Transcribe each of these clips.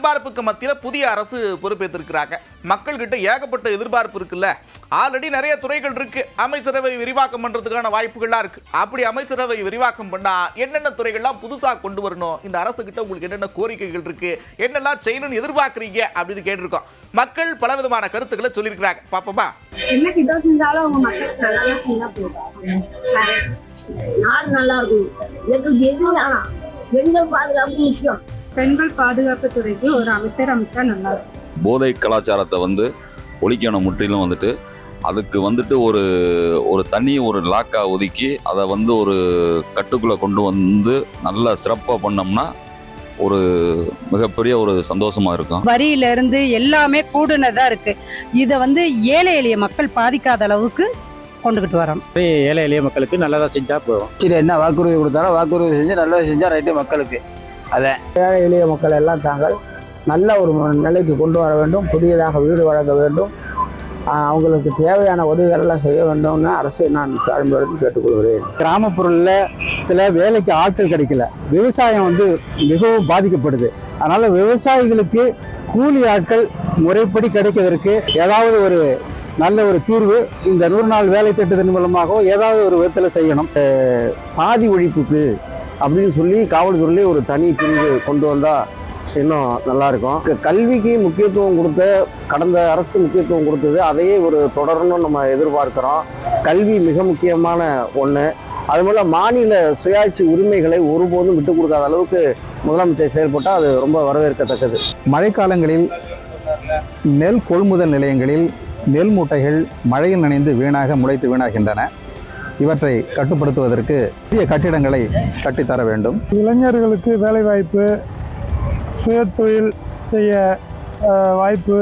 எதிர்பார்ப்புக்கு மத்தியில் புதிய அரசு பொறுப்பேற்றிருக்கிறாங்க. மக்கள்கிட்ட ஏகப்பட்ட எதிர்பார்ப்பு இருக்குல்ல. ஆல்ரெடி நிறைய துறைகள் இருக்கு. அமைச்சரவை விரிவாக்கம் பண்றதுக்கான வாய்ப்புகள்லாம் இருக்கு. அப்படி அமைச்சரவை விரிவாக்கம் பண்ணா என்னென்ன துறைகள்லாம் புதுசா கொண்டு வரணும், இந்த அரசு கிட்ட உங்களுக்கு என்னென்ன கோரிக்கைகள் இருக்கு, என்னெல்லாம் செய்யணும்னு எதிர்பார்க்குறீங்க அப்படின்னு கேட்டிருக்கோம். மக்கள் பலவிதமான கருத்துக்களை சொல்லியிருக்கிறாங்க. பாப்போமா? என்ன கிட்ட செஞ்சாலும் அவங்க மக்களுக்கு நல்லா தான் செஞ்சா போதும். நாடு நல்லா இருக்கும். எங்களுக்கு எது வேணாம், பெண்கள் பாதுகாப்பு விஷயம். பெண்கள் பாதுகாப்பு துறைக்கு ஒரு அமைச்சர் அமைச்சா நல்லா இருக்கும். போதை கலாச்சாரத்தை ஒழிக்கணும் முற்றிலும். அதுக்கு ஒரு தனி ஒரு லாக்கா ஒதுக்கி அதை ஒரு கட்டுக்குள்ளே கொண்டு நல்லா சிறப்பாக பண்ணோம்னா ஒரு மிகப்பெரிய ஒரு சந்தோஷமா இருக்கும். வரியிலிருந்து எல்லாமே கூடுனதா இருக்கு. இதை ஏழை எளிய மக்கள் பாதிக்காத அளவுக்கு கொண்டுகிட்டு வரோம். ஏழை எளிய மக்களுக்கு நல்லதா செஞ்சா போதும். சரி, என்ன வாக்குறுதி கொடுத்தாலும் வாக்குறுதி செஞ்சு நல்லதாக செஞ்சா ரைட்டு மக்களுக்கு. அதை ஏழை எளிய மக்கள் எல்லாம் தாங்கள் நல்ல ஒரு நிலைக்கு கொண்டு வர வேண்டும். புதியதாக வீடு வழங்க வேண்டும். அவங்களுக்கு தேவையான உதவிகள் எல்லாம் செய்ய வேண்டும்னு அரசை நான் தாழ்மையுடன் கேட்டுக்கொள்கிறேன். கிராமப்புறத்தில் சில வேலைக்கு ஆட்கள் கிடைக்கல. விவசாயம் மிகவும் பாதிக்கப்படுது. அதனால விவசாயிகளுக்கு கூலி ஆட்கள் முறைப்படி கிடைக்கிறதுக்கு ஏதாவது ஒரு நல்ல ஒரு தீர்வு இந்த 100 நாள் வேலை திட்டத்தின் மூலமாக ஏதாவது ஒரு விதத்தில் செய்யணும். சாதி ஒழிப்புக்கு அப்படின்னு சொல்லி காவல்துறையிலே ஒரு தனி பிரிவு கொண்டு வந்தால் இன்னும் நல்லாயிருக்கும். கல்விக்கு முக்கியத்துவம் கொடுத்த கடந்த அரசு முக்கியத்துவம் கொடுத்தது, அதையே ஒரு தொடரணும்னு நம்ம எதிர்பார்க்குறோம். கல்வி மிக முக்கியமான ஒன்று. அதுபோல் மாநில சுயாட்சி உரிமைகளை ஒருபோதும் விட்டு கொடுக்காத அளவுக்கு முதலமைச்சர் செயல்பட்டால் அது ரொம்ப வரவேற்கத்தக்கது. மழைக்காலங்களில் நெல் கொள்முதல் நிலையங்களில் நெல் மூட்டைகள் மழையில் நனைந்து முளைத்து வீணாகின்றன. இவற்றை கட்டுப்படுத்துவதற்கு புதிய கட்டிடங்களை கட்டித்தர வேண்டும். இளைஞர்களுக்கு வேலைவாய்ப்பு, சுயதொழில் செய்ய வாய்ப்பு,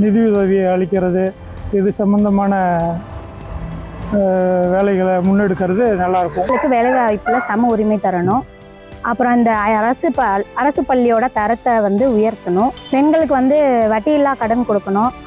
நிதியுதவி அளிக்கிறது, இது சம்பந்தமான வேலைகளை முன்னெடுக்கிறது நல்லாயிருக்கும். வேலை வாய்ப்புல சம உரிமை தரணும். அப்புறம் இந்த அரசு பள்ளியோட தரத்தை உயர்த்தணும். பெண்களுக்கு வட்டியில்லா கடன் கொடுக்கணும்.